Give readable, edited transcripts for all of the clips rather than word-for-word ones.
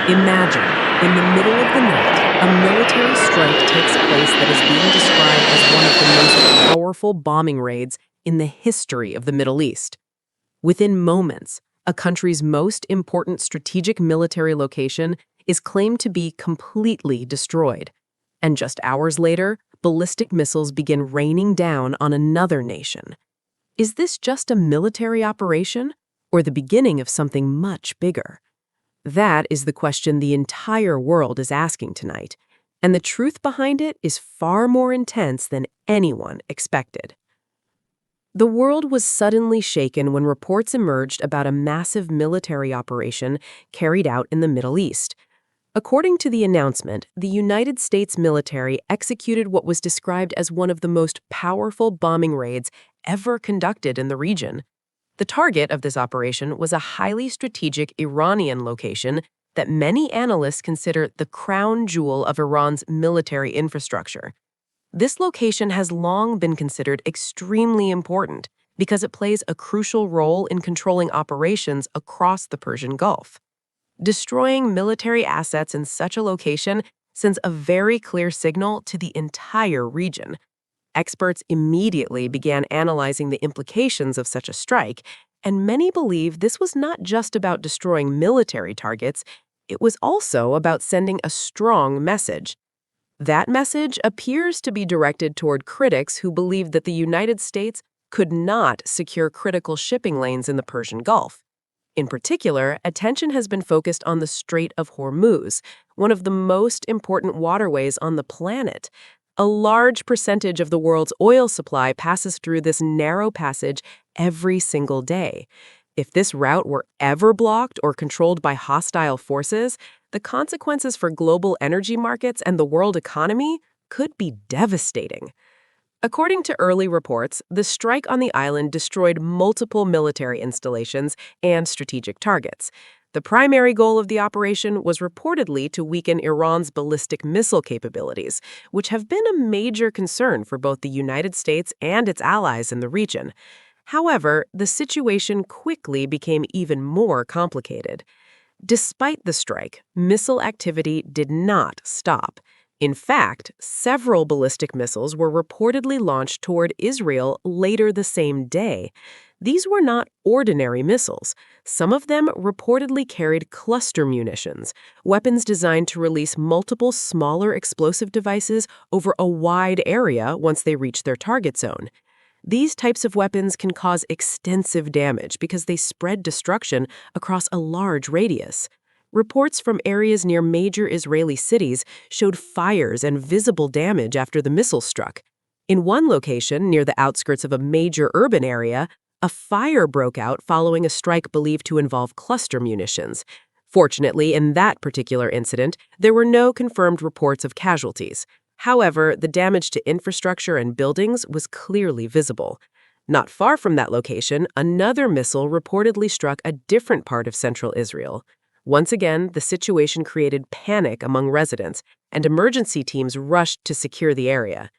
Imagine, in the middle of the night, a military strike takes place that is being described as one of the most powerful bombing raids in the history of the Middle East. Within moments, a country's most important strategic military location is claimed to be completely destroyed. And just hours later, ballistic missiles begin raining down on another nation. Is this just a military operation, or the beginning of something much bigger? That is the question the entire world is asking tonight, and the truth behind it is far more intense than anyone expected. The world was suddenly shaken when reports emerged about a massive military operation carried out in the Middle East. According to the announcement, the United States military executed what was described as one of the most powerful bombing raids ever conducted in the region. The target of this operation was a highly strategic Iranian location that many analysts consider the crown jewel of Iran's military infrastructure. This location has long been considered extremely important because it plays a crucial role in controlling operations across the Persian Gulf. Destroying military assets in such a location sends a very clear signal to the entire region. Experts immediately began analyzing the implications of such a strike, and many believe this was not just about destroying military targets, it was also about sending a strong message. That message appears to be directed toward critics who believe that the United States could not secure critical shipping lanes in the Persian Gulf. In particular, attention has been focused on the Strait of Hormuz, one of the most important waterways on the planet. A large percentage of the world's oil supply passes through this narrow passage every single day. If this route were ever blocked or controlled by hostile forces, the consequences for global energy markets and the world economy could be devastating. According to early reports, the strike on the island destroyed multiple military installations and strategic targets. The primary goal of the operation was reportedly to weaken Iran's ballistic missile capabilities, which have been a major concern for both the United States and its allies in the region. However, the situation quickly became even more complicated. Despite the strike, missile activity did not stop. In fact, several ballistic missiles were reportedly launched toward Israel later the same day. These were not ordinary missiles. Some of them reportedly carried cluster munitions, weapons designed to release multiple smaller explosive devices over a wide area once they reach their target zone. These types of weapons can cause extensive damage because they spread destruction across a large radius. Reports from areas near major Israeli cities showed fires and visible damage after the missile struck. In one location, near the outskirts of a major urban area, a fire broke out following a strike believed to involve cluster munitions. Fortunately, in that particular incident, there were no confirmed reports of casualties. However, the damage to infrastructure and buildings was clearly visible. Not far from that location, another missile reportedly struck a different part of central Israel. Once again, the situation created panic among residents, and emergency teams rushed to secure the area.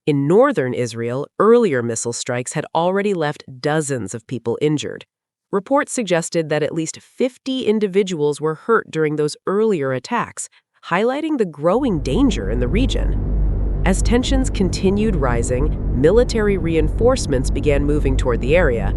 In northern Israel, earlier missile strikes had already left dozens of people injured. Reports suggested that at least 50 individuals were hurt during those earlier attacks, highlighting the growing danger in the region. As tensions continued rising, military reinforcements began moving toward the area.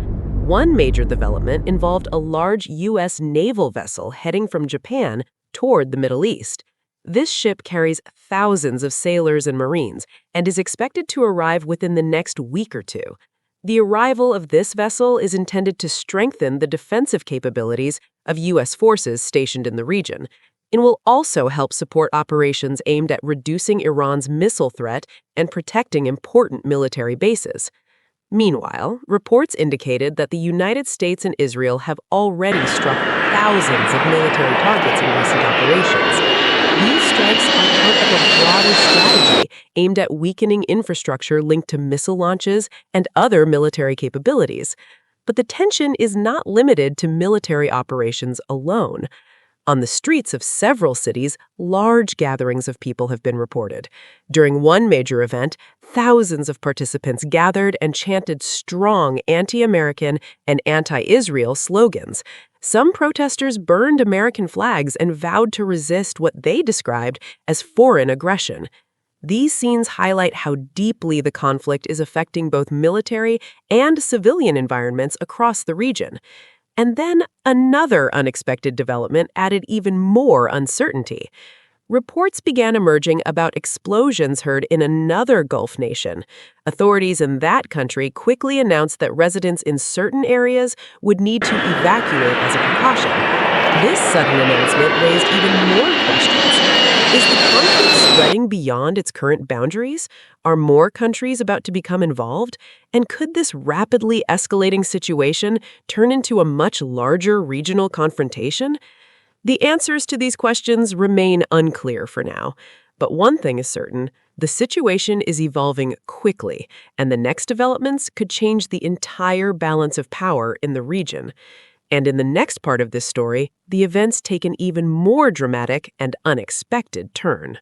One major development involved a large U.S. naval vessel heading from Japan toward the Middle East. This ship carries thousands of sailors and Marines and is expected to arrive within the next week or two. The arrival of this vessel is intended to strengthen the defensive capabilities of U.S. forces stationed in the region. It will also help support operations aimed at reducing Iran's missile threat and protecting important military bases. Meanwhile, reports indicated that the United States and Israel have already struck thousands of military targets in recent operations. These strikes are part of a broader strategy aimed at weakening infrastructure linked to missile launches and other military capabilities. But the tension is not limited to military operations alone. On the streets of several cities, large gatherings of people have been reported. During one major event, thousands of participants gathered and chanted strong anti-American and anti-Israel slogans. Some protesters burned American flags and vowed to resist what they described as foreign aggression. These scenes highlight how deeply the conflict is affecting both military and civilian environments across the region. And then another unexpected development added even more uncertainty. Reports began emerging about explosions heard in another Gulf nation. Authorities in that country quickly announced that residents in certain areas would need to evacuate as a precaution. This sudden announcement raised even more questions. Is the conflict spreading beyond its current boundaries? Are more countries about to become involved? And could this rapidly escalating situation turn into a much larger regional confrontation? The answers to these questions remain unclear for now. But one thing is certain, the situation is evolving quickly, and the next developments could change the entire balance of power in the region. And in the next part of this story, the events take an even more dramatic and unexpected turn.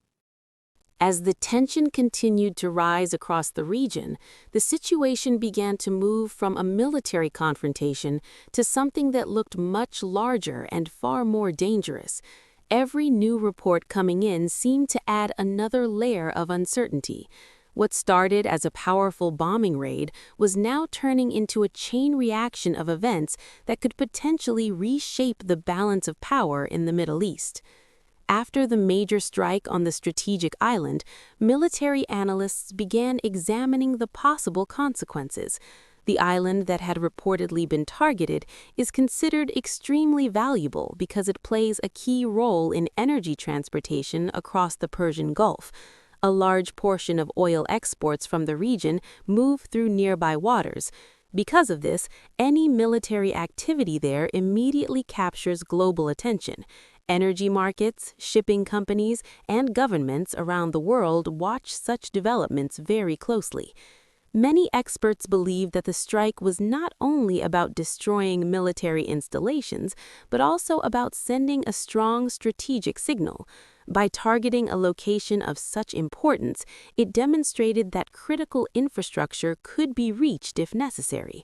As the tension continued to rise across the region, the situation began to move from a military confrontation to something that looked much larger and far more dangerous. Every new report coming in seemed to add another layer of uncertainty. What started as a powerful bombing raid was now turning into a chain reaction of events that could potentially reshape the balance of power in the Middle East. After the major strike on the strategic island, military analysts began examining the possible consequences. The island that had reportedly been targeted is considered extremely valuable because it plays a key role in energy transportation across the Persian Gulf. A large portion of oil exports from the region move through nearby waters. Because of this, any military activity there immediately captures global attention. Energy markets, shipping companies, and governments around the world watch such developments very closely. Many experts believe that the strike was not only about destroying military installations, but also about sending a strong strategic signal. By targeting a location of such importance, it demonstrated that critical infrastructure could be reached if necessary.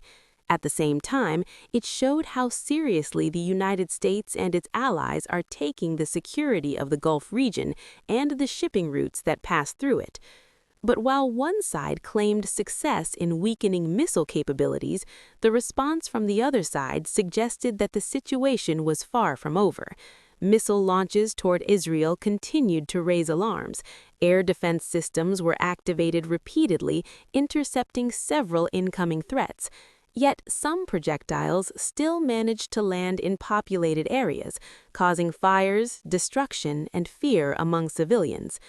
At the same time, it showed how seriously the United States and its allies are taking the security of the Gulf region and the shipping routes that pass through it. But while one side claimed success in weakening missile capabilities, the response from the other side suggested that the situation was far from over. Missile launches toward Israel continued to raise alarms. Air defense systems were activated repeatedly, intercepting several incoming threats. Yet some projectiles still managed to land in populated areas, causing fires, destruction, and fear among civilians.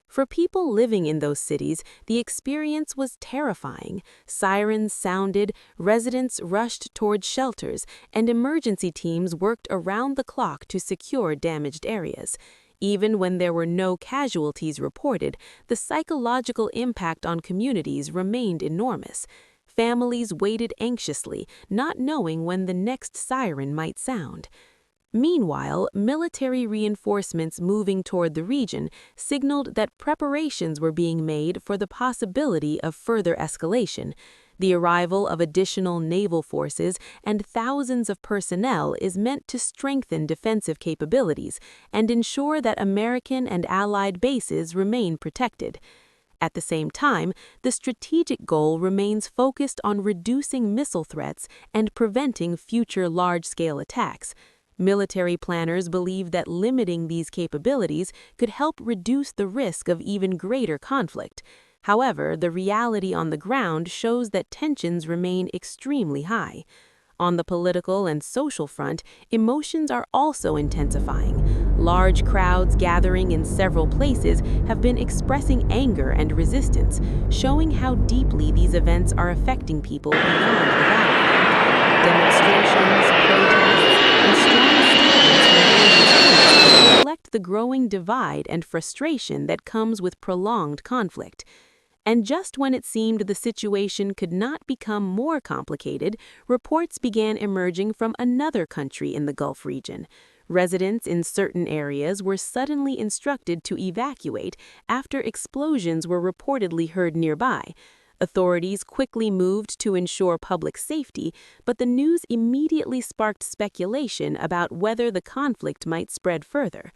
For people living in those cities, the experience was terrifying. Sirens sounded, residents rushed toward shelters, and emergency teams worked around the clock to secure damaged areas. Even when there were no casualties reported, the psychological impact on communities remained enormous. Families waited anxiously, not knowing when the next siren might sound. Meanwhile, military reinforcements moving toward the region signaled that preparations were being made for the possibility of further escalation. The arrival of additional naval forces and thousands of personnel is meant to strengthen defensive capabilities and ensure that American and allied bases remain protected. At the same time, the strategic goal remains focused on reducing missile threats and preventing future large-scale attacks. Military planners believe that limiting these capabilities could help reduce the risk of even greater conflict. However, the reality on the ground shows that tensions remain extremely high. On the political and social front, emotions are also intensifying. Large crowds gathering in several places have been expressing anger and resistance, showing how deeply these events are affecting people beyond the battlefield. Demonstrations, protests, and strong statements from various groups reflect the growing divide and frustration that comes with prolonged conflict. And just when it seemed the situation could not become more complicated, reports began emerging from another country in the Gulf region. Residents in certain areas were suddenly instructed to evacuate after explosions were reportedly heard nearby. Authorities quickly moved to ensure public safety, but the news immediately sparked speculation about whether the conflict might spread further.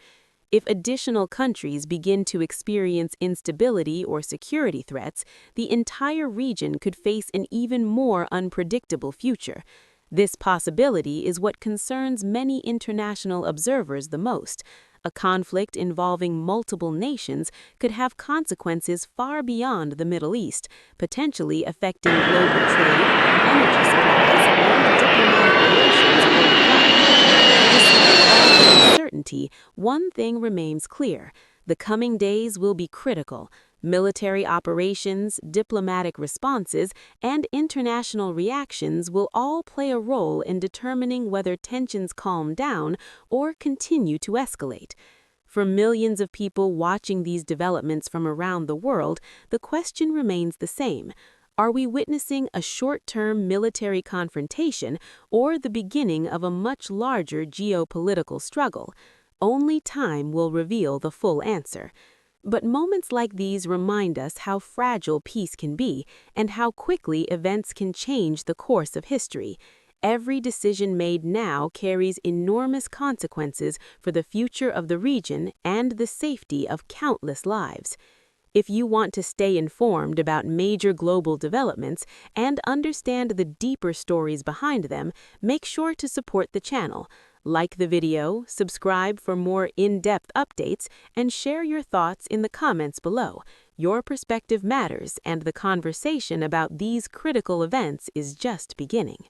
If additional countries begin to experience instability or security threats, the entire region could face an even more unpredictable future. This possibility is what concerns many international observers the most. A conflict involving multiple nations could have consequences far beyond the Middle East, potentially affecting global trade, energy supplies, and diplomatic relations worldwide. Despite all the uncertainty, one thing remains clear: the coming days will be critical. Military operations, diplomatic responses, and international reactions will all play a role in determining whether tensions calm down or continue to escalate. For millions of people watching these developments from around the world, the question remains the same. Are we witnessing a short-term military confrontation or the beginning of a much larger geopolitical struggle? Only time will reveal the full answer. But moments like these remind us how fragile peace can be and how quickly events can change the course of history. Every decision made now carries enormous consequences for the future of the region and the safety of countless lives. If you want to stay informed about major global developments and understand the deeper stories behind them, make sure to support the channel. Like the video, subscribe for more in-depth updates, and share your thoughts in the comments below. Your perspective matters, and the conversation about these critical events is just beginning.